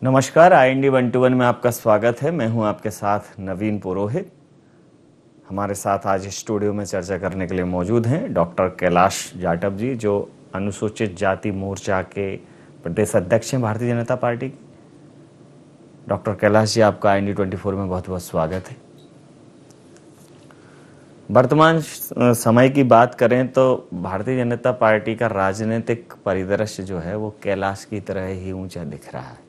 नमस्कार, IND 121 में आपका स्वागत है। मैं हूं आपके साथ नवीन पुरोहित। हमारे साथ आज स्टूडियो में चर्चा करने के लिए मौजूद हैं डॉक्टर कैलाश जाटव जी, जो अनुसूचित जाति मोर्चा के प्रदेश अध्यक्ष हैं भारतीय जनता पार्टी। डॉक्टर कैलाश जी, आपका IND 24 में बहुत बहुत स्वागत है। वर्तमान समय की बात करें तो भारतीय जनता पार्टी का राजनीतिक परिदृश्य जो है वो कैलाश की तरह ही ऊंचा दिख रहा है,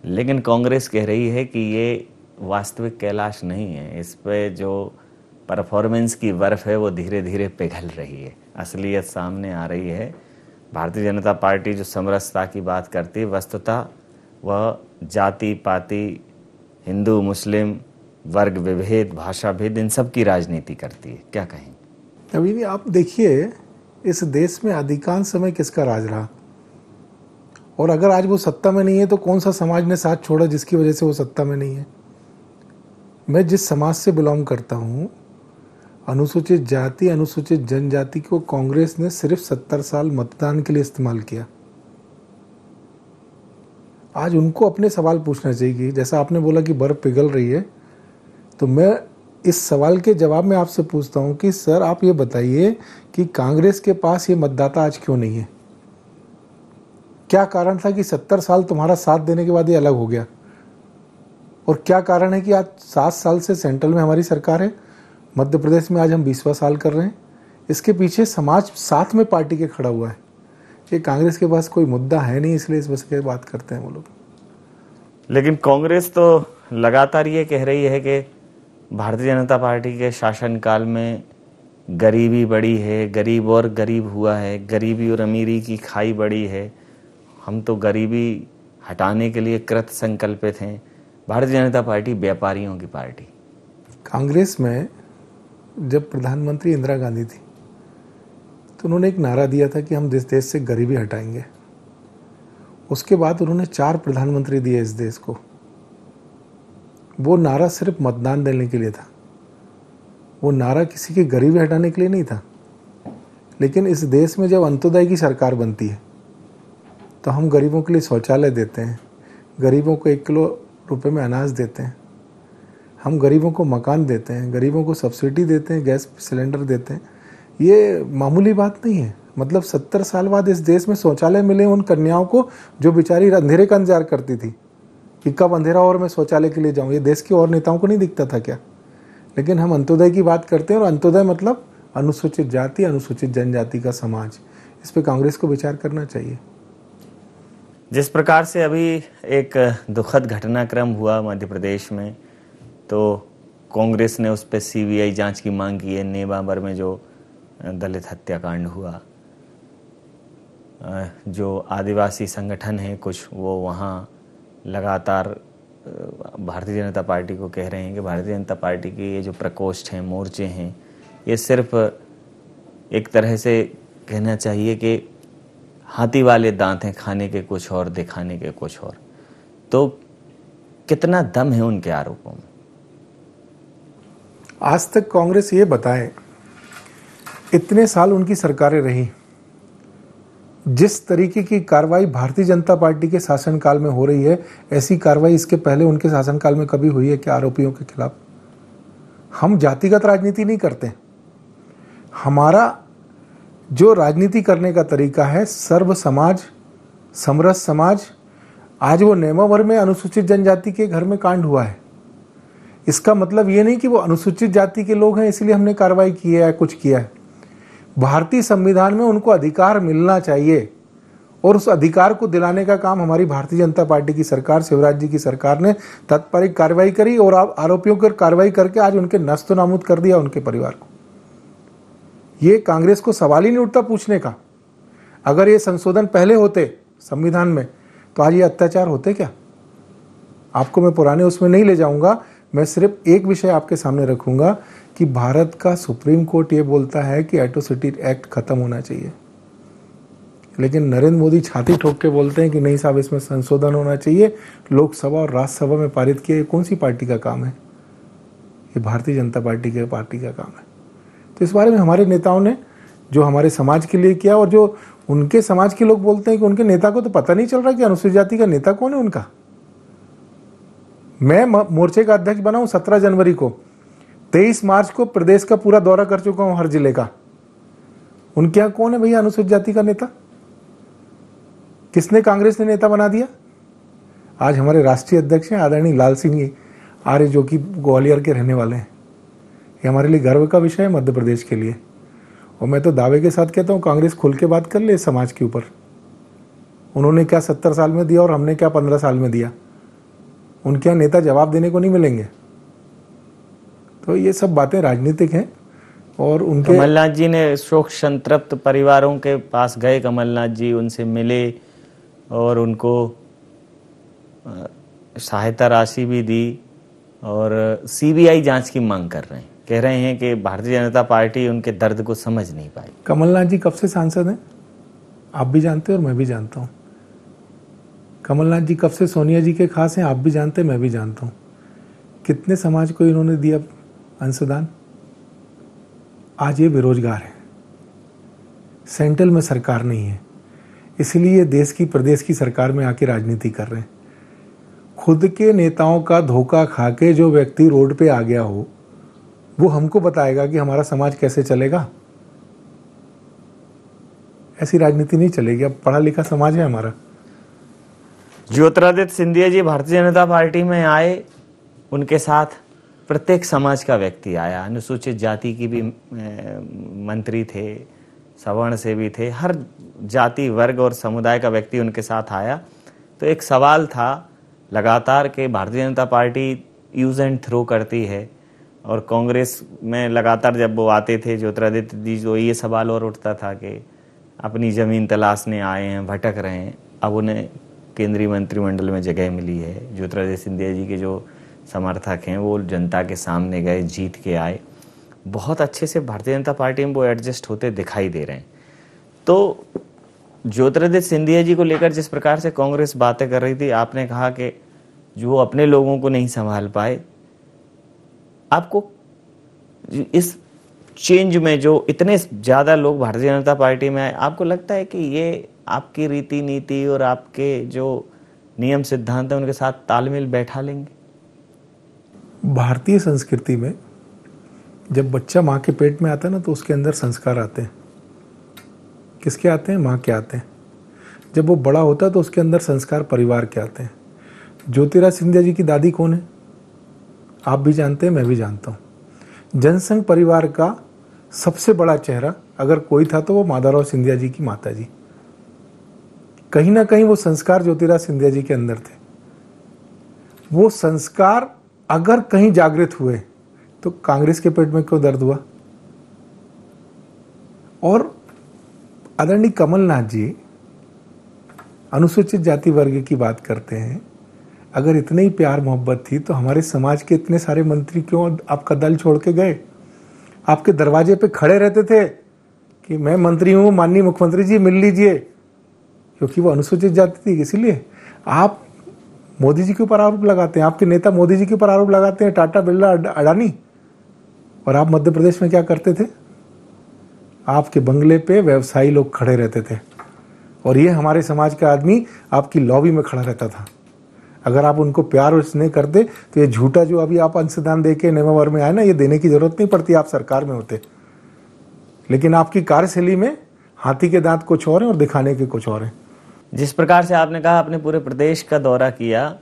लेकिन कांग्रेस कह रही है कि ये वास्तविक कैलाश नहीं है। इस पे जो परफॉर्मेंस की बर्फ है वो धीरे धीरे पिघल रही है, असलियत सामने आ रही है। भारतीय जनता पार्टी जो समरसता की बात करती है, वस्तुतः वह जाति पाति, हिंदू मुस्लिम, वर्ग विभेद, भाषा भेद, इन सब की राजनीति करती है। क्या कहें? नवीन, आप देखिए, इस देश में अधिकांश समय किसका राज रहा, और अगर आज वो सत्ता में नहीं है तो कौन सा समाज ने साथ छोड़ा जिसकी वजह से वो सत्ता में नहीं है। मैं जिस समाज से बिलोंग करता हूँ, अनुसूचित जाति अनुसूचित जनजाति को कांग्रेस ने सिर्फ 70 साल मतदान के लिए इस्तेमाल किया। आज उनको अपने सवाल पूछना चाहिए। जैसा आपने बोला कि बर्फ पिघल रही है, तो मैं इस सवाल के जवाब में आपसे पूछता हूँ कि सर, आप ये बताइए कि कांग्रेस के पास ये मतदाता आज क्यों नहीं है? क्या कारण था कि 70 साल तुम्हारा साथ देने के बाद ये अलग हो गया? और क्या कारण है कि आज 7 साल से सेंट्रल में हमारी सरकार है, मध्य प्रदेश में आज हम 20वां साल कर रहे हैं? इसके पीछे समाज साथ में पार्टी के खड़ा हुआ है। ये कांग्रेस के पास कोई मुद्दा है नहीं, इसलिए इस बस की बात करते हैं वो लोग। लेकिन कांग्रेस तो लगातार ये कह रही है कि भारतीय जनता पार्टी के शासनकाल में गरीबी बढ़ी है, गरीब और गरीब हुआ है, गरीबी और अमीरी की खाई बढ़ी है। हम तो गरीबी हटाने के लिए कृत संकल्पित हैं। भारतीय जनता पार्टी व्यापारियों की पार्टी। कांग्रेस में जब प्रधानमंत्री इंदिरा गांधी थी तो उन्होंने एक नारा दिया था कि हम देश से गरीबी हटाएंगे। उसके बाद उन्होंने 4 प्रधानमंत्री दिए इस देश को। वो नारा सिर्फ मतदान देने के लिए था, वो नारा किसी की गरीबी हटाने के लिए नहीं था। लेकिन इस देश में जब अंत्योदय की सरकार बनती है तो हम गरीबों के लिए शौचालय देते हैं, गरीबों को 1 किलो रुपए में अनाज देते हैं, हम गरीबों को मकान देते हैं, गरीबों को सब्सिडी देते हैं, गैस सिलेंडर देते हैं। ये मामूली बात नहीं है। मतलब 70 साल बाद इस देश में शौचालय मिले उन कन्याओं को जो बेचारी अंधेरे का इंतजार करती थी कि कब अंधेरा और मैं शौचालय के लिए जाऊँ। ये देश के और नेताओं को नहीं दिखता था क्या? लेकिन हम अंत्योदय की बात करते हैं, और अंत्योदय मतलब अनुसूचित जाति अनुसूचित जनजाति का समाज। इस पर कांग्रेस को विचार करना चाहिए। जिस प्रकार से अभी एक दुखद घटनाक्रम हुआ मध्य प्रदेश में, तो कांग्रेस ने उस पर CBI जांच की मांग की है। नेमावर में जो दलित हत्याकांड हुआ, जो आदिवासी संगठन हैं कुछ, वो वहाँ लगातार भारतीय जनता पार्टी को कह रहे हैं कि भारतीय जनता पार्टी के ये जो प्रकोष्ठ हैं, मोर्चे हैं, ये सिर्फ एक तरह से कहना चाहिए कि हाथी वाले दांत हैं, खाने के कुछ और, दिखाने के कुछ और। तो कितना दम है उनके आरोपों में? आज तक कांग्रेस ये बताए, इतने साल उनकी सरकारें रही, जिस तरीके की कार्रवाई भारतीय जनता पार्टी के शासनकाल में हो रही है, ऐसी कार्रवाई इसके पहले उनके शासनकाल में कभी हुई है क्या आरोपियों के खिलाफ? हम जातिगत राजनीति नहीं करते। हमारा जो राजनीति करने का तरीका है सर्व समाज, समरस समाज। आज वो नेमावर में अनुसूचित जनजाति के घर में कांड हुआ है, इसका मतलब ये नहीं कि वो अनुसूचित जाति के लोग हैं इसलिए हमने कार्रवाई की है या कुछ किया है। भारतीय संविधान में उनको अधिकार मिलना चाहिए, और उस अधिकार को दिलाने का काम हमारी भारतीय जनता पार्टी की सरकार, शिवराज जी की सरकार ने तत्परिक कार्रवाई करी, और आरोपियों पर कार्रवाई करके आज उनके नस्त नाबूद कर दिया, उनके परिवार को। ये कांग्रेस को सवाल ही नहीं उठता पूछने का। अगर ये संशोधन पहले होते संविधान में तो आज ये अत्याचार होते क्या? आपको मैं पुराने उसमें नहीं ले जाऊंगा, मैं सिर्फ एक विषय आपके सामने रखूंगा कि भारत का सुप्रीम कोर्ट ये बोलता है कि एट्रोसिटी एक्ट खत्म होना चाहिए, लेकिन नरेंद्र मोदी छाती ठोक के बोलते हैं कि नहीं साहब, इसमें संशोधन होना चाहिए। लोकसभा और राज्यसभा में पारित किया। ये कौन सी पार्टी का काम है? ये भारतीय जनता पार्टी का काम है। तो इस बारे में हमारे नेताओं ने जो हमारे समाज के लिए किया, और जो उनके समाज के लोग बोलते हैं कि उनके नेता को तो पता नहीं चल रहा कि अनुसूचित जाति का नेता कौन है उनका। मैं मोर्चे का अध्यक्ष बना हूं 17 जनवरी को, 23 मार्च को प्रदेश का पूरा दौरा कर चुका हूं, हर जिले का। उनके यहां कौन है भैया अनुसूचित जाति का नेता? किसने कांग्रेस ने नेता बना दिया? आज हमारे राष्ट्रीय अध्यक्ष हैं आदरणीय लाल सिंह आर्य, जो कि ग्वालियर के रहने वाले हैं। ये हमारे लिए गर्व का विषय है मध्य प्रदेश के लिए। और मैं तो दावे के साथ कहता हूँ कांग्रेस खुल के बात कर ले समाज के ऊपर। उन्होंने क्या 70 साल में दिया और हमने क्या 15 साल में दिया। उनके यहाँ नेता जवाब देने को नहीं मिलेंगे। तो ये सब बातें राजनीतिक हैं। और उनके कमलनाथ जी ने शोक संतप्त परिवारों के पास गए, कमलनाथ जी उनसे मिले और उनको सहायता राशि भी दी और सीबीआई जांच की मांग कर रहे हैं। कह रहे हैं कि भारतीय जनता पार्टी उनके दर्द को समझ नहीं पाई। कमलनाथ जी कब से सांसद हैं आप भी जानते हैं और मैं भी जानता हूँ। कमलनाथ जी कब से सोनिया जी के खास हैं आप भी जानते हैं, मैं भी जानता हूँ। कितने समाज को इन्होंने दिया अंशदान। आज ये बेरोजगार है, सेंट्रल में सरकार नहीं है, इसलिए देश की प्रदेश की सरकार में आके राजनीति कर रहे हैं। खुद के नेताओं का धोखा खा के जो व्यक्ति रोड पे आ गया हो, वो हमको बताएगा कि हमारा समाज कैसे चलेगा। ऐसी राजनीति नहीं चलेगी। अब पढ़ा लिखा समाज है हमारा। ज्योतिरादित्य सिंधिया जी भारतीय जनता पार्टी में आए, उनके साथ प्रत्येक समाज का व्यक्ति आया। अनुसूचित जाति की भी मंत्री थे, सवर्ण से भी थे, हर जाति वर्ग और समुदाय का व्यक्ति उनके साथ आया। तो एक सवाल था लगातार कि Bharatiya Janata party use and throw करती है और कांग्रेस में लगातार जब वो आते थे ज्योतिरादित्य जी, तो ये सवाल और उठता था कि अपनी ज़मीन तलाशने आए हैं, भटक रहे हैं। अब उन्हें केंद्रीय मंत्रिमंडल में जगह मिली है। ज्योतिरादित्य सिंधिया जी के जो समर्थक हैं वो जनता के सामने गए, जीत के आए। बहुत अच्छे से भारतीय जनता पार्टी में वो एडजस्ट होते दिखाई दे रहे हैं। तो ज्योतिरादित्य सिंधिया जी को लेकर जिस प्रकार से कांग्रेस बातें कर रही थी, आपने कहा कि जो अपने लोगों को नहीं संभाल पाए, आपको इस चेंज में जो इतने ज़्यादा लोग भारतीय जनता पार्टी में आए, आपको लगता है कि ये आपकी रीति नीति और आपके जो नियम सिद्धांत हैं उनके साथ तालमेल बैठा लेंगे? भारतीय संस्कृति में जब बच्चा माँ के पेट में आता है ना, तो उसके अंदर संस्कार आते हैं। किसके आते हैं? माँ के आते हैं। जब वो बड़ा होता है तो उसके अंदर संस्कार परिवार के आते हैं। ज्योतिरादित्य सिंधिया जी की दादी कौन है? आप भी जानते हैं, मैं भी जानता हूँ। जनसंघ परिवार का सबसे बड़ा चेहरा अगर कोई था तो वो माधवराव सिंधिया जी की माता जी। कहीं ना कहीं वो संस्कार ज्योतिरादित्य सिंधिया जी के अंदर थे। वो संस्कार अगर कहीं जागृत हुए तो कांग्रेस के पेट में क्यों दर्द हुआ? और आदरणीय कमलनाथ जी अनुसूचित जाति वर्ग की बात करते हैं। अगर इतने ही प्यार मोहब्बत थी तो हमारे समाज के इतने सारे मंत्री क्यों आपका दल छोड़ के गए? आपके दरवाजे पे खड़े रहते थे कि मैं मंत्री हूं, माननीय मुख्यमंत्री जी मिल लीजिए, क्योंकि वो अनुसूचित जाति थी। इसीलिए आप मोदी जी के ऊपर आरोप लगाते हैं, आपके नेता मोदी जी के ऊपर आरोप लगाते हैं, टाटा बिरला अडानी। और आप मध्य प्रदेश में क्या करते थे? आपके बंगले पे व्यवसायी लोग खड़े रहते थे और ये हमारे समाज का आदमी आपकी लॉबी में खड़ा रहता था। अगर आप उनको प्यार और स्नेह करते तो ये झूठा जो अभी आप अंशदान दे के नवंबर में आए ना, ये देने की जरूरत नहीं पड़ती, आप सरकार में होते। लेकिन आपकी कार्यशैली में हाथी के दांत कुछ और हैं और दिखाने के कुछ और हैं। जिस प्रकार से आपने कहा आपने पूरे प्रदेश का दौरा किया,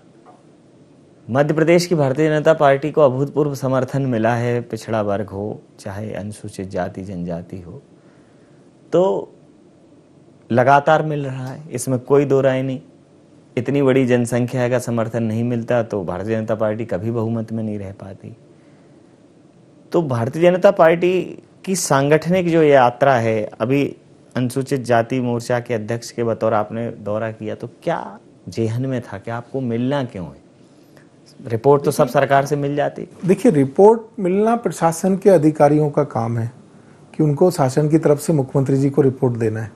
मध्य प्रदेश की भारतीय जनता पार्टी को अभूतपूर्व समर्थन मिला है, पिछड़ा वर्ग हो चाहे अनुसूचित जाति जनजाति हो, तो लगातार मिल रहा है, इसमें कोई दो राय नहीं। इतनी बड़ी जनसंख्या का समर्थन नहीं मिलता तो भारतीय जनता पार्टी कभी बहुमत में नहीं रह पाती। तो भारतीय जनता पार्टी की सांगठनिक जो यात्रा है, अभी अनुसूचित जाति मोर्चा के अध्यक्ष के बतौर आपने दौरा किया, तो क्या जेहन में था कि आपको मिलना क्यों है? रिपोर्ट तो सब सरकार से मिल जाती। देखिए, रिपोर्ट मिलना प्रशासन के अधिकारियों का काम है कि उनको शासन की तरफ से मुख्यमंत्री जी को रिपोर्ट देना है।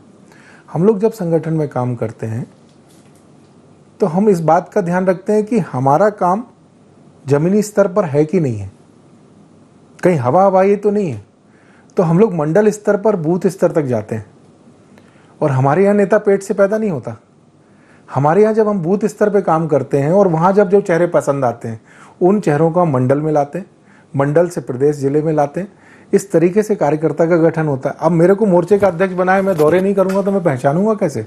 हम लोग जब संगठन में काम करते हैं तो हम इस बात का ध्यान रखते हैं कि हमारा काम जमीनी स्तर पर है कि नहीं है, कहीं हवा हवाई तो नहीं है। तो हम लोग मंडल स्तर पर बूथ स्तर तक जाते हैं और हमारे यहाँ नेता पेट से पैदा नहीं होता। हमारे यहाँ जब हम बूथ स्तर पे काम करते हैं और वहाँ जब जो चेहरे पसंद आते हैं उन चेहरों को हम मंडल में लाते हैं, मंडल से प्रदेश जिले में लाते हैं। इस तरीके से कार्यकर्ता का गठन होता है। अब मेरे को मोर्चे का अध्यक्ष बनाए, मैं दौरे नहीं करूंगा तो मैं पहचानूंगा कैसे?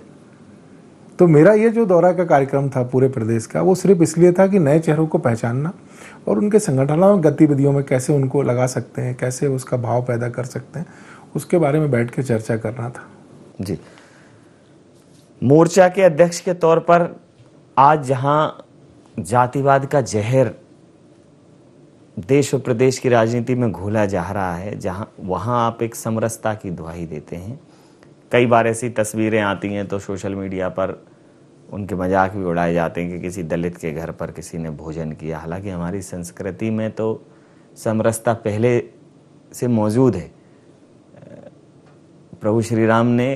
तो मेरा ये जो दौरा का कार्यक्रम था पूरे प्रदेश का, वो सिर्फ इसलिए था कि नए चेहरों को पहचानना और उनके संगठनात्मक गतिविधियों में कैसे उनको लगा सकते हैं, कैसे उसका भाव पैदा कर सकते हैं, उसके बारे में बैठ के चर्चा करना था। जी, मोर्चा के अध्यक्ष के तौर पर आज जहां जातिवाद का जहर देश और प्रदेश की राजनीति में घोला जा रहा है, वहां आप एक समरसता की दुहाई देते हैं। कई बार ऐसी तस्वीरें आती हैं तो सोशल मीडिया पर उनके मजाक भी उड़ाए जाते हैं कि किसी दलित के घर पर किसी ने भोजन किया। हालांकि हमारी संस्कृति में तो समरसता पहले से मौजूद है। प्रभु श्री राम ने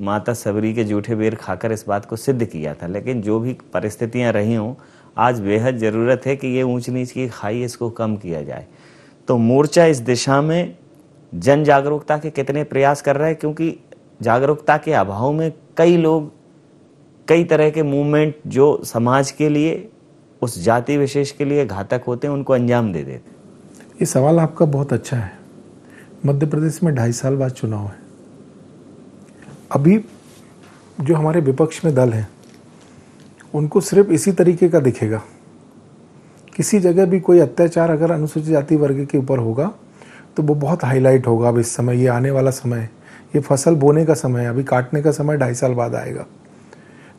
माता सबरी के जूठे बेर खाकर इस बात को सिद्ध किया था। लेकिन जो भी परिस्थितियां रही हों, आज बेहद ज़रूरत है कि ये ऊंच नीच की खाई इसको कम किया जाए। तो मोर्चा इस दिशा में जन जागरूकता के कितने प्रयास कर रहा है? क्योंकि जागरूकता के अभाव में कई लोग कई तरह के मूवमेंट जो समाज के लिए, उस जाति विशेष के लिए घातक होते हैं, उनको अंजाम दे देते। ये सवाल आपका बहुत अच्छा है। मध्य प्रदेश में 2.5 साल बाद चुनाव है। अभी जो हमारे विपक्ष में दल हैं उनको सिर्फ इसी तरीके का दिखेगा। किसी जगह भी कोई अत्याचार अगर अनुसूचित जाति वर्ग के ऊपर होगा तो वो बहुत हाईलाइट होगा। अब इस समय, ये आने वाला समय, ये फसल बोने का समय, अभी काटने का समय 2.5 साल बाद आएगा।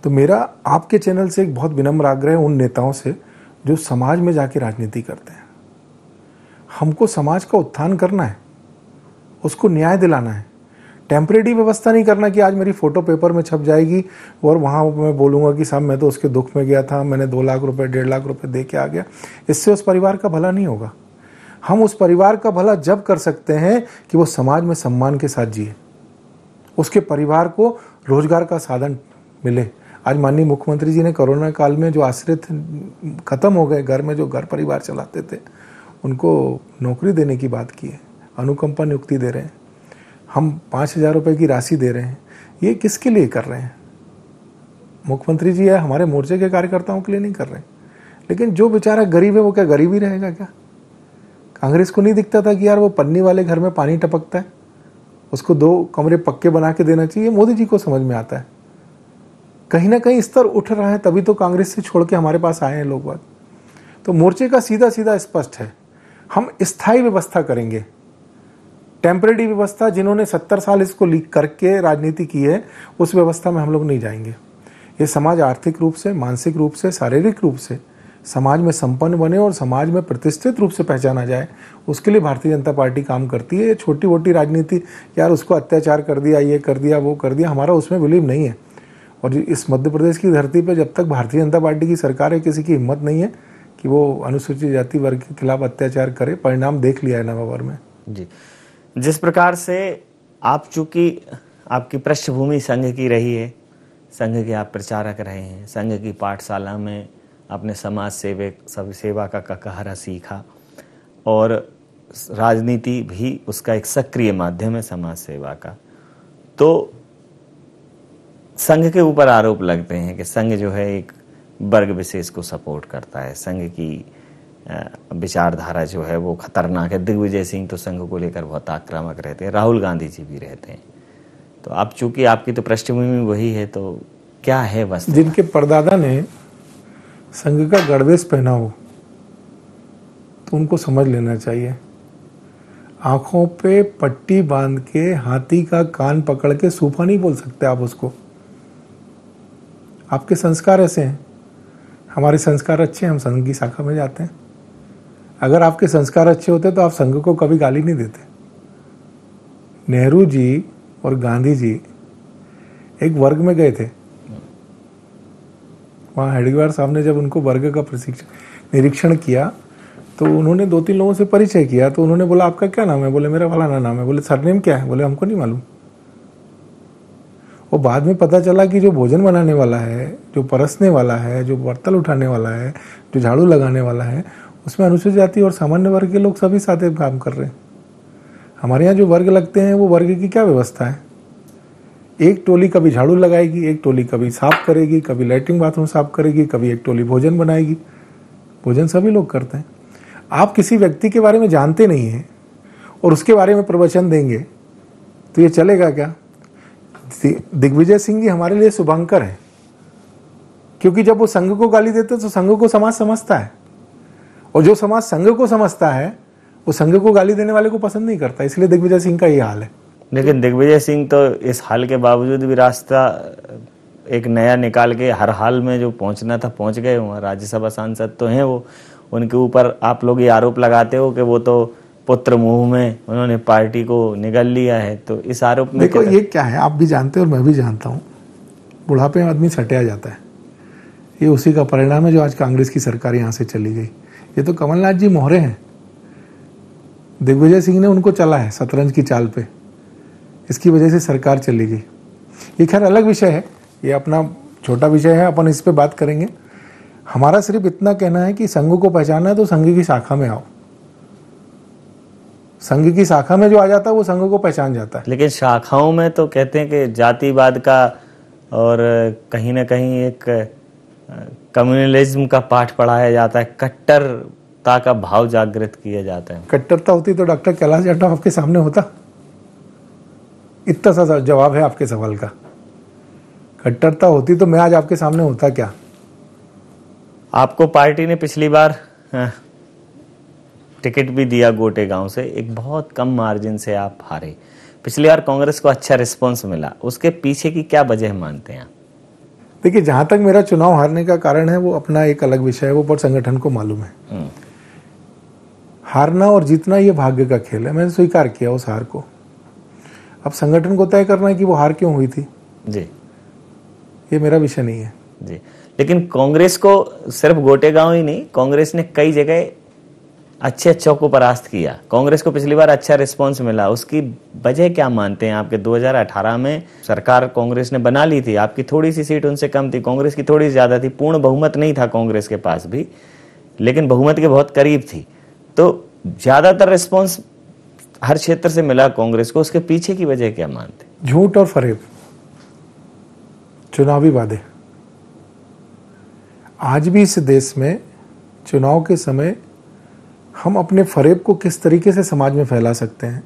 तो मेरा आपके चैनल से एक बहुत विनम्र आग्रह है उन नेताओं से जो समाज में जाके राजनीति करते हैं। हमको समाज का उत्थान करना है, उसको न्याय दिलाना है। टेम्परेरी व्यवस्था नहीं करना कि आज मेरी फोटो पेपर में छप जाएगी और वहाँ मैं बोलूँगा कि साहब मैं तो उसके दुख में गया था, मैंने 2 लाख रुपए 1.5 लाख रुपए दे के आ गया। इससे उस परिवार का भला नहीं होगा। हम उस परिवार का भला जब कर सकते हैं कि वो समाज में सम्मान के साथ जिए, उसके परिवार को रोजगार का साधन मिले। आज माननीय मुख्यमंत्री जी ने कोरोना काल में जो आश्रित खत्म हो गए, घर में जो घर परिवार चलाते थे, उनको नौकरी देने की बात की है, अनुकंपा नियुक्ति दे रहे हैं। हम 5,000 रुपये की राशि दे रहे हैं। ये किसके लिए कर रहे हैं? मुख्यमंत्री जी है, हमारे मोर्चे के कार्यकर्ताओं के लिए नहीं कर रहे हैं। लेकिन जो बेचारा गरीब है वो क्या गरीब ही रहेगा क्या? कांग्रेस को नहीं दिखता था कि यार वो पन्नी वाले घर में पानी टपकता है, उसको 2 कमरे पक्के बना के देना चाहिए? मोदी जी को समझ में आता है। कहीं ना कहीं स्तर उठ रहा है, तभी तो कांग्रेस से छोड़ के हमारे पास आए हैं लोग बात। तो मोर्चे का सीधा सीधा स्पष्ट है, हम स्थायी व्यवस्था करेंगे। टेम्परेरी व्यवस्था जिन्होंने 70 साल इसको लीक करके राजनीति की है, उस व्यवस्था में हम लोग नहीं जाएंगे। ये समाज आर्थिक रूप से, मानसिक रूप से, शारीरिक रूप से समाज में संपन्न बने और समाज में प्रतिष्ठित रूप से पहचाना जाए, उसके लिए भारतीय जनता पार्टी काम करती है। ये छोटी मोटी राजनीति, यार उसको अत्याचार कर दिया, ये कर दिया, वो कर दिया, हमारा उसमें बिलीव नहीं है। और इस मध्य प्रदेश की धरती पर जब तक भारतीय जनता पार्टी की सरकार है, किसी की हिम्मत नहीं है कि वो अनुसूचित जाति वर्ग के खिलाफ अत्याचार करे। परिणाम देख लिया है नवंबर में। जी, जिस प्रकार से आप, चूंकि आपकी पृष्ठभूमि संघ की रही है, संघ के आप प्रचारक रहे हैं, संघ की पाठशाला में आपने समाज सेवा का कहरा सीखा और राजनीति भी उसका एक सक्रिय माध्यम है समाज सेवा का। तो संघ के ऊपर आरोप लगते हैं कि संघ जो है एक वर्ग विशेष को सपोर्ट करता है, संघ की विचारधारा जो है वो खतरनाक है। दिग्विजय सिंह तो संघ को लेकर बहुत आक्रामक रहते हैं, राहुल गांधी जी भी रहते हैं। तो आप चूंकि आपकी तो पृष्ठभूमि वही है, तो क्या है वस्तु? जिनके परदादा ने संघ का गणवेश पहना हो तो उनको समझ लेना चाहिए। आंखों पे पट्टी बांध के हाथी का कान पकड़ के सूफा नहीं बोल सकते आप उसको। आपके संस्कार ऐसे हैं, हमारे संस्कार अच्छे हैं, हम संघ की शाखा में जाते हैं। अगर आपके संस्कार अच्छे होते तो आप संघ को कभी गाली नहीं देते। नेहरू जी और गांधी जी एक वर्ग में गए थे, वहाँ हेडगेवार साहब ने जब उनको वर्ग का निरीक्षण किया तो उन्होंने 2-3 लोगों से परिचय किया। तो उन्होंने बोला आपका क्या नाम है? बोले मेरा फलाना नाम है। बोले सरनेम क्या है? बोले हमको नहीं मालूम। और बाद में पता चला कि जो भोजन बनाने वाला है, जो परसने वाला है, जो बर्तन उठाने वाला है, जो झाड़ू लगाने वाला है, उसमें अनुसूचित जाति और सामान्य वर्ग के लोग सभी साथ काम कर रहे हैं। हमारे यहाँ जो वर्ग लगते हैं वो वर्ग की क्या व्यवस्था है? एक टोली कभी झाड़ू लगाएगी, एक टोली कभी साफ करेगी, कभी लैट्रिन बाथरूम साफ करेगी, कभी एक टोली भोजन बनाएगी। भोजन सभी लोग करते हैं। आप किसी व्यक्ति के बारे में जानते नहीं हैं और उसके बारे में प्रवचन देंगे तो ये चलेगा क्या? दिग्विजय सिंह जी हमारे लिए शुभंकर है, क्योंकि जब वो संघ को गाली देते तो संघ को समाज समझता है, और जो समाज संघ को समझता है वो संघ को गाली देने वाले को पसंद नहीं करता। इसलिए दिग्विजय सिंह का ये हाल है। लेकिन दिग्विजय सिंह तो इस हाल के बावजूद भी रास्ता एक नया निकाल के हर हाल में जो पहुंचना था पहुंच गए हुए। राज्यसभा सांसद तो हैं वो, उनके ऊपर आप लोग ये आरोप लगाते हो कि वो तो पुत्र मुंह में उन्होंने पार्टी को निगल लिया है, तो इस आरोप में देखो ये क्या है, आप भी जानते हो और मैं भी जानता हूँ, बुढ़ापे में आदमी सटिया जाता है। ये उसी का परिणाम है जो आज कांग्रेस की सरकार यहाँ से चली गई। ये तो कमलनाथ जी मोहरे हैं, दिग्विजय सिंह ने उनको चला है शतरंज की चाल पे, इसकी वजह से सरकार चली गई। ये खैर अलग विषय है, ये अपना छोटा विषय है, अपन इस पे बात करेंगे। हमारा सिर्फ इतना कहना है कि संघ को पहचानना है तो संघ की शाखा में आओ। संघ की शाखा में जो आ जाता है वो संघ को पहचान जाता है। लेकिन शाखाओं में तो कहते हैं कि जातिवाद का और कहीं ना कहीं एक कम्युनलिज्म का पाठ पढ़ाया जाता है, कट्टरता का भाव जागृत किया जाता है। कट्टरता होती तो डॉक्टर कैलाश जाटव आपके सामने होता? इतना सा जवाब है आपके सवाल का। कट्टरता होती तो मैं आज आपके सामने होता क्या? आपको पार्टी ने पिछली बार टिकट भी दिया गोटे गांव से, एक बहुत कम मार्जिन से आप हारे। पिछली बार कांग्रेस को अच्छा रिस्पांस मिला, उसके पीछे की क्या वजह मानते हैं? देखिए, जहां तक मेरा चुनाव हारने का कारण है वो अपना एक अलग विषय है, वो पर संगठन को मालूम है। हारना और जीतना ये भाग्य का खेल है, मैंने स्वीकार किया उस हार को। अब संगठन को तय करना है कि वो हार क्यों हुई थी जी, ये मेरा विषय नहीं है जी। लेकिन कांग्रेस को सिर्फ गोटेगांव ही नहीं, कांग्रेस ने कई जगह अच्छे अच्छों को परास्त किया। कांग्रेस को पिछली बार अच्छा रिस्पांस मिला, उसकी वजह क्या मानते हैं आपके? 2018 में सरकार कांग्रेस ने बना ली थी, आपकी थोड़ी सी सीट उनसे कम थी, कांग्रेस की थोड़ी ज्यादा थी, पूर्ण बहुमत नहीं था कांग्रेस के पास भी, लेकिन बहुमत के बहुत करीब थी। तो ज्यादातर रिस्पांस हर क्षेत्र से मिला कांग्रेस को, उसके पीछे की वजह क्या मानते? झूठ और फरेब, चुनावी वादे। आज भी इस देश में चुनाव के समय हम अपने फरेब को किस तरीके से समाज में फैला सकते हैं,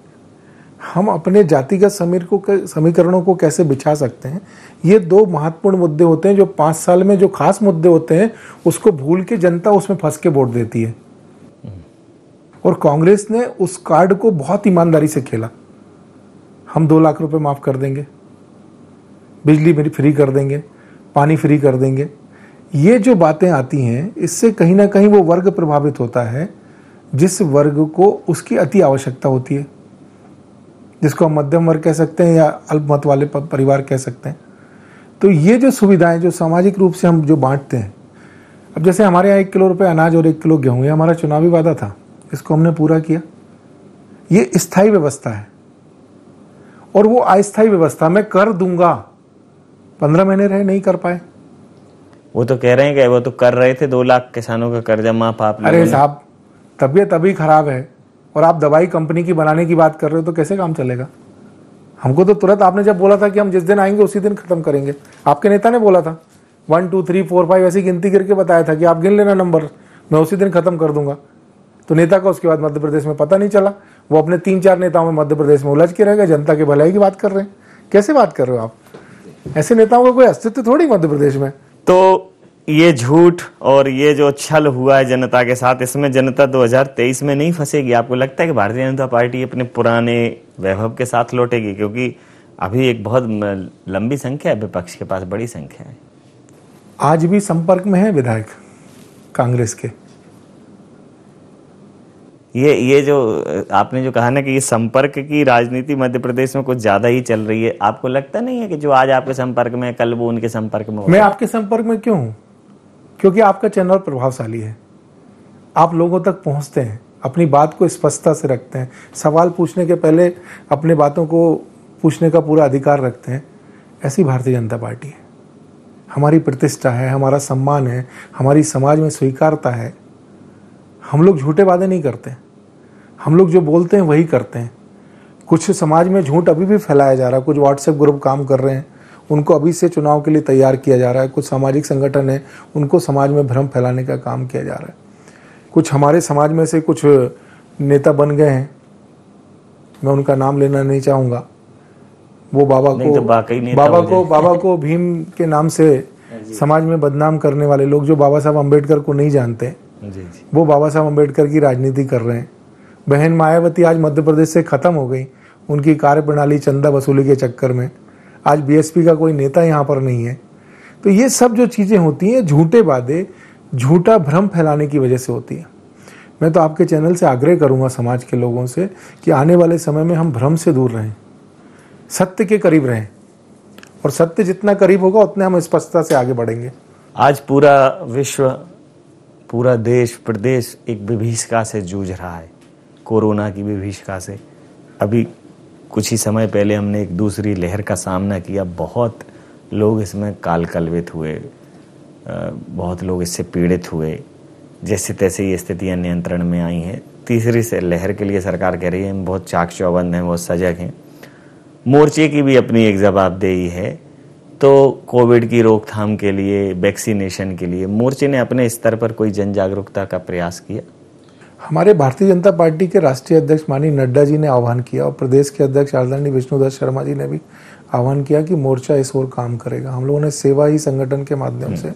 हम अपने जातिगत समीकरणों को कैसे बिछा सकते हैं, ये दो महत्वपूर्ण मुद्दे होते हैं जो 5 साल में जो खास मुद्दे होते हैं उसको भूल के जनता उसमें फंस के वोट देती है। और कांग्रेस ने उस कार्ड को बहुत ईमानदारी से खेला। हम 2 लाख रुपए माफ कर देंगे, बिजली मेरी फ्री कर देंगे, पानी फ्री कर देंगे। ये जो बातें आती हैं इससे कहीं ना कहीं वो वर्ग प्रभावित होता है जिस वर्ग को उसकी अति आवश्यकता होती है, जिसको हम मध्यम वर्ग कह सकते हैं या अल्पमत वाले परिवार कह सकते हैं। तो ये जो सुविधाएं जो सामाजिक रूप से हम जो बांटते हैं, अब जैसे हमारे यहाँ 1 किलो रुपए अनाज और 1 किलो गेहूं, ये हमारा चुनावी वादा था, इसको हमने पूरा किया। ये स्थायी व्यवस्था है और वो अस्थायी व्यवस्था मैं कर दूंगा 15 महीने रहे, नहीं कर पाए। वो तो कह रहे हैं कि वो तो कर रहे थे, 2 लाख किसानों का कर्जा माफ आप। अरे साहब, तबीयत अभी खराब है और आप दवाई कंपनी की बनाने की बात कर रहे हो तो कैसे काम चलेगा? हमको तो तुरंत आपने जब बोला था कि हम जिस दिन आएंगे उसी दिन खत्म करेंगे, आपके नेता ने बोला था 1 2 3 4 5 ऐसी गिनती करके बताया था कि आप गिन लेना नंबर, मैं उसी दिन खत्म कर दूंगा। तो नेता का उसके बाद मध्य प्रदेश में पता नहीं चला, वो अपने 3-4 नेताओं में मध्य प्रदेश में उलझ के रह गए। जनता के भलाई की बात कर रहे हैं, कैसे बात कर रहे हो आप? ऐसे नेताओं का कोई अस्तित्व थोड़ी मध्य प्रदेश में। तो ये झूठ और ये जो छल हुआ है जनता के साथ, इसमें जनता 2023 में नहीं फंसेगी? आपको लगता है कि भारतीय जनता पार्टी अपने पुराने वैभव के साथ लौटेगी? क्योंकि अभी एक बहुत लंबी संख्या है विपक्ष के पास, बड़ी संख्या है। आज भी संपर्क में है विधायक कांग्रेस के। ये जो आपने जो कहा ना कि ये संपर्क की राजनीति मध्य प्रदेश में कुछ ज्यादा ही चल रही है, आपको लगता नहीं है कि जो आज आपके संपर्क में कल वो उनके संपर्क में? मैं आपके संपर्क में क्यों हूं? क्योंकि आपका चैनल प्रभावशाली है, आप लोगों तक पहुंचते हैं, अपनी बात को स्पष्टता से रखते हैं, सवाल पूछने के पहले अपने बातों को पूछने का पूरा अधिकार रखते हैं। ऐसी भारतीय जनता पार्टी है, हमारी प्रतिष्ठा है, हमारा सम्मान है, हमारी समाज में स्वीकारता है। हम लोग झूठे वादे नहीं करते, हम लोग जो बोलते हैं वही करते हैं। कुछ समाज में झूठ अभी भी फैलाया जा रहा है, कुछ व्हाट्सएप ग्रुप काम कर रहे हैं, उनको अभी से चुनाव के लिए तैयार किया जा रहा है। कुछ सामाजिक संगठन है, उनको समाज में भ्रम फैलाने का काम किया जा रहा है। कुछ हमारे समाज में से कुछ नेता बन गए हैं, मैं उनका नाम लेना नहीं चाहूँगा, वो बाबा को भीम के नाम से समाज में बदनाम करने वाले लोग, जो बाबा साहब अम्बेडकर को नहीं जानते, वो बाबा साहब अम्बेडकर की राजनीति कर रहे हैं। बहन मायावती आज मध्य प्रदेश से खत्म हो गई, उनकी कार्यप्रणाली चंदा वसूली के चक्कर में। आज बीएसपी का कोई नेता यहाँ पर नहीं है। तो ये सब जो चीज़ें होती हैं, झूठे वादे, झूठा भ्रम फैलाने की वजह से होती है। मैं तो आपके चैनल से आग्रह करूँगा समाज के लोगों से कि आने वाले समय में हम भ्रम से दूर रहें, सत्य के करीब रहें, और सत्य जितना करीब होगा उतने हम स्पष्टता से आगे बढ़ेंगे। आज पूरा विश्व, पूरा देश प्रदेश एक विभीषिका से जूझ रहा है, कोरोना की विभीषिका से। अभी कुछ ही समय पहले हमने एक दूसरी लहर का सामना किया, बहुत लोग इसमें काल कलवित हुए, बहुत लोग इससे पीड़ित हुए। जैसे तैसे ये स्थितियां नियंत्रण में आई हैं। तीसरी से लहर के लिए सरकार कह रही है हम बहुत चाक चौबंद हैं, बहुत सजग हैं। मोर्चे की भी अपनी एक जवाबदेही है। तो कोविड की रोकथाम के लिए, वैक्सीनेशन के लिए मोर्चे ने अपने स्तर पर कोई जन जागरूकता का प्रयास किया? हमारे भारतीय जनता पार्टी के राष्ट्रीय अध्यक्ष माननीय नड्डा जी ने आह्वान किया, और प्रदेश के अध्यक्ष आदरणीय विष्णुदत्त शर्मा जी ने भी आह्वान किया कि मोर्चा इस ओर काम करेगा। हम लोगों ने सेवा ही संगठन के माध्यम से,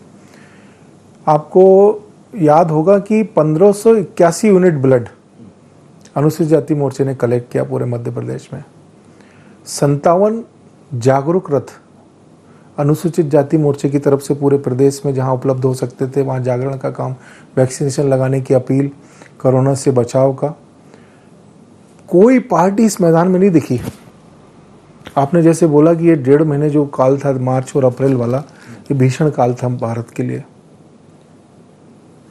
आपको याद होगा कि 1581 यूनिट ब्लड अनुसूचित जाति मोर्चे ने कलेक्ट किया पूरे मध्य प्रदेश में। 57 जागरूक रथ अनुसूचित जाति मोर्चे की तरफ से पूरे प्रदेश में जहां उपलब्ध हो सकते थे वहां जागरण का काम, वैक्सीनेशन लगाने की अपील, कोरोना से बचाव का। कोई पार्टी इस मैदान में नहीं दिखी। आपने जैसे बोला कि ये 1.5 महीने जो काल था, मार्च और अप्रैल वाला, ये भीषण काल था भारत के लिए।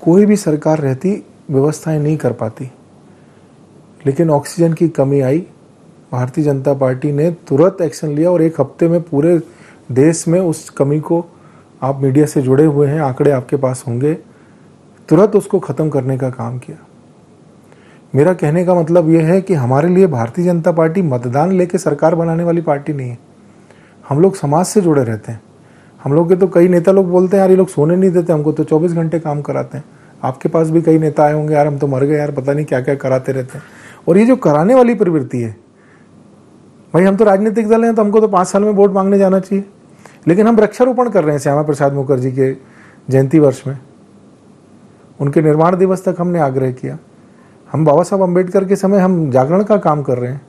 कोई भी सरकार रहती व्यवस्थाएं नहीं कर पाती, लेकिन ऑक्सीजन की कमी आई, भारतीय जनता पार्टी ने तुरंत एक्शन लिया और 1 हफ्ते में पूरे देश में उस कमी को, आप मीडिया से जुड़े हुए हैं, आंकड़े आपके पास होंगे, तुरंत उसको ख़त्म करने का काम किया। मेरा कहने का मतलब यह है कि हमारे लिए भारतीय जनता पार्टी मतदान लेके सरकार बनाने वाली पार्टी नहीं है। हम लोग समाज से जुड़े रहते हैं। हम लोग के तो कई नेता लोग बोलते हैं यार ये लोग सोने नहीं देते हमको, तो 24 घंटे काम कराते हैं। आपके पास भी कई नेता आए होंगे, यार हम तो मर गए यार, पता नहीं क्या क्या कराते रहते हैं। और ये जो कराने वाली प्रवृत्ति है, भाई हम तो राजनीतिक दल हैं, तो हमको तो 5 साल में वोट मांगने जाना चाहिए, लेकिन हम वृक्षारोपण कर रहे हैं श्यामा प्रसाद मुखर्जी के जयंती वर्ष में। उनके निर्माण दिवस तक हमने आग्रह किया। हम बाबा साहब अम्बेडकर के समय हम जागरण का काम कर रहे हैं।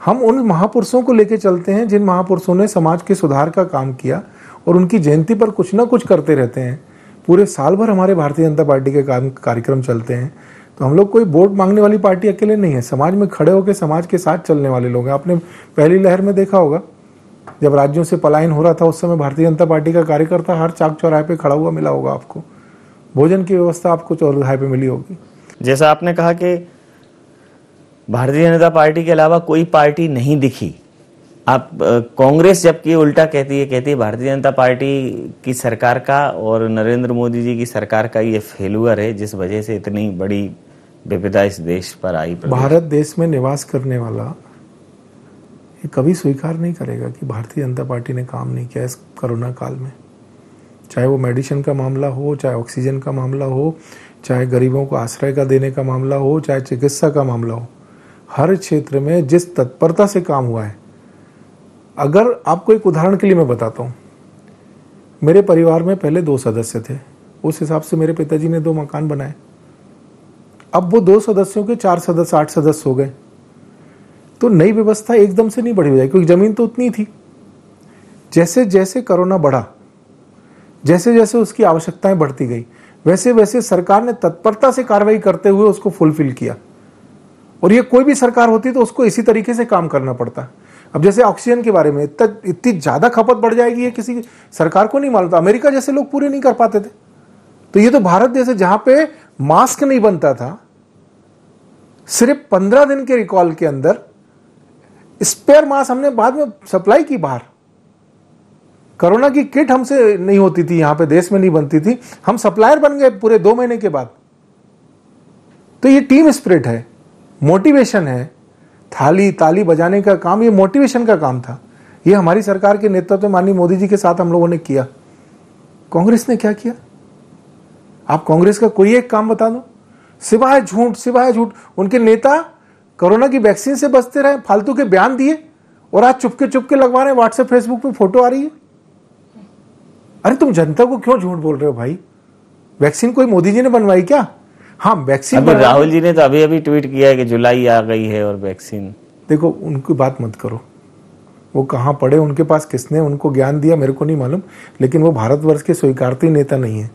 हम उन महापुरुषों को लेके चलते हैं जिन महापुरुषों ने समाज के सुधार का काम किया, और उनकी जयंती पर कुछ ना कुछ करते रहते हैं। पूरे साल भर हमारे भारतीय जनता पार्टी के कार्यक्रम चलते हैं। तो हम लोग कोई वोट मांगने वाली पार्टी अकेले नहीं है, समाज में खड़े होकर समाज के साथ चलने वाले लोग हैं। आपने पहली लहर में देखा होगा, जब राज्यों से पलायन हो रहा था उस समय भारतीय जनता पार्टी का कार्यकर्ता हर चाक चौराहे पे खड़ा हुआ मिला होगा आपको। भोजन की व्यवस्था आपको चौराहे पे मिली होगी। जैसा आपने कहा कि भारतीय जनता पार्टी के अलावा कोई पार्टी नहीं दिखी, आप कांग्रेस जबकि उल्टा कहती है भारतीय जनता पार्टी की सरकार का और नरेंद्र मोदी जी की सरकार का ये फेल्यूर है जिस वजह से इतनी बड़ी विपदा इस देश पर आई। भारत देश में निवास करने वाला ये कभी स्वीकार नहीं करेगा कि भारतीय जनता पार्टी ने काम नहीं किया इस कोरोना काल में। चाहे वो मेडिसिन का मामला हो, चाहे ऑक्सीजन का मामला हो, चाहे गरीबों को आश्रय का देने का मामला हो, चाहे चिकित्सा का मामला हो, हर क्षेत्र में जिस तत्परता से काम हुआ है। अगर आपको एक उदाहरण के लिए मैं बताता हूँ, मेरे परिवार में पहले 2 सदस्य थे, उस हिसाब से मेरे पिताजी ने 2 मकान बनाए। अब वो 2 सदस्यों के 4 सदस्य 8 सदस्य हो गए। तो नई व्यवस्था एकदम से नहीं बढ़ी हुई, क्योंकि जमीन तो उतनी थी। जैसे जैसे कोरोना बढ़ा, जैसे जैसे उसकी आवश्यकताएं बढ़ती गई, वैसे वैसे सरकार ने तत्परता से कार्रवाई करते हुए उसको फुलफिल किया। और ये कोई भी सरकार होती तो उसको इसी तरीके से काम करना पड़ता। अब जैसे ऑक्सीजन के बारे में इतनी ज्यादा खपत बढ़ जाएगी, ये किसी सरकार को नहीं मालूम था। अमेरिका जैसे लोग पूरे नहीं कर पाते थे, तो ये तो भारत जैसे जहां पे मास्क नहीं बनता था, सिर्फ 15 दिन के रिकॉल के अंदर स्पेयर मास्क हमने बाद में सप्लाई की बाहर। कोरोना की किट हमसे नहीं होती थी, यहां पे देश में नहीं बनती थी, हम सप्लायर बन गए पूरे 2 महीने के बाद। तो ये टीम स्पिरिट है, मोटिवेशन है, थाली ताली बजाने का काम, ये मोटिवेशन का काम था। ये हमारी सरकार के नेतृत्व में माननीय मोदी जी के साथ हम लोगों ने किया। कांग्रेस ने क्या किया? आप कांग्रेस का कोई एक काम बता दो, सिवाय झूठ सिवाय झूठ। उनके नेता कोरोना की वैक्सीन से बचते रहे, फालतू के बयान दिए, और आज चुपके लगवा रहे हैं। व्हाट्सएप फेसबुक पे फोटो आ रही है। अरे तुम जनता को क्यों झूठ बोल रहे हो भाई? वैक्सीन कोई मोदी जी ने बनवाई क्या? हाँ, वैक्सीन अभी राहुल जी ने तो अभी ट्वीट किया है कि जुलाई आ गई है और वैक्सीन। देखो, उनकी बात मत करो। वो कहाँ पढ़े, उनके पास किसने उनको ज्ञान दिया मेरे को नहीं मालूम, लेकिन वो भारतवर्ष के स्वीकारती नेता नहीं है।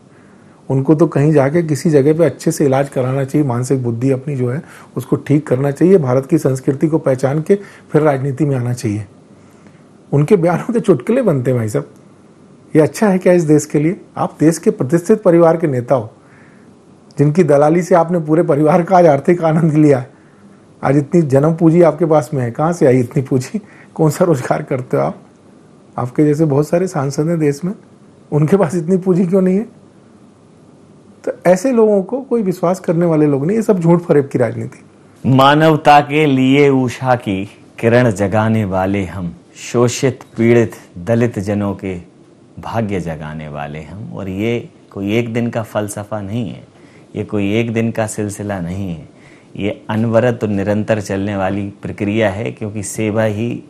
उनको तो कहीं जाके किसी जगह पे अच्छे से इलाज कराना चाहिए। मानसिक बुद्धि अपनी जो है उसको ठीक करना चाहिए। भारत की संस्कृति को पहचान के फिर राजनीति में आना चाहिए। उनके बयानों के चुटकुले बनते हैं भाई साहब। ये अच्छा है क्या इस देश के लिए? आप देश के प्रतिष्ठित परिवार के नेता हो, जिनकी दलाली से आपने पूरे परिवार का आज आर्थिक आनंद लिया है। आज इतनी जन्म पूंजी आपके पास में है, कहाँ से आई इतनी पूंजी? कौन सा रोजगार करते हो आप? आपके जैसे बहुत सारे सांसद हैं देश में, उनके पास इतनी पूंजी क्यों नहीं है? तो ऐसे लोगों को कोई विश्वास करने वाले लोग नहीं। ये सब झूठ फरेब की राजनीति। मानवता के लिए उषा की किरण जगाने वाले हम, शोषित पीड़ित दलित जनों के भाग्य जगाने वाले हम। और ये कोई एक दिन का फलसफा नहीं है, ये कोई एक दिन का सिलसिला नहीं है, ये अनवरत और निरंतर चलने वाली प्रक्रिया है। क्योंकि सेवा ही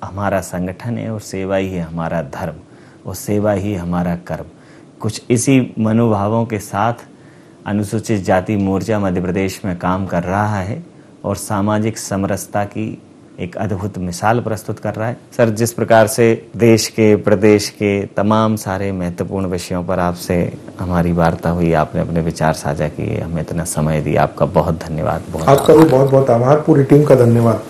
हमारा संगठन है और सेवा ही है हमारा धर्म और सेवा ही हमारा कर्म। कुछ इसी मनोभावों के साथ अनुसूचित जाति मोर्चा मध्य प्रदेश में काम कर रहा है और सामाजिक समरसता की एक अद्भुत मिसाल प्रस्तुत कर रहा है। सर, जिस प्रकार से देश के प्रदेश के तमाम सारे महत्वपूर्ण विषयों पर आपसे हमारी वार्ता हुई, आपने अपने विचार साझा किए, हमें इतना समय दिया, आपका बहुत धन्यवाद। आपका भी बहुत बहुत आभार, पूरी टीम का धन्यवाद।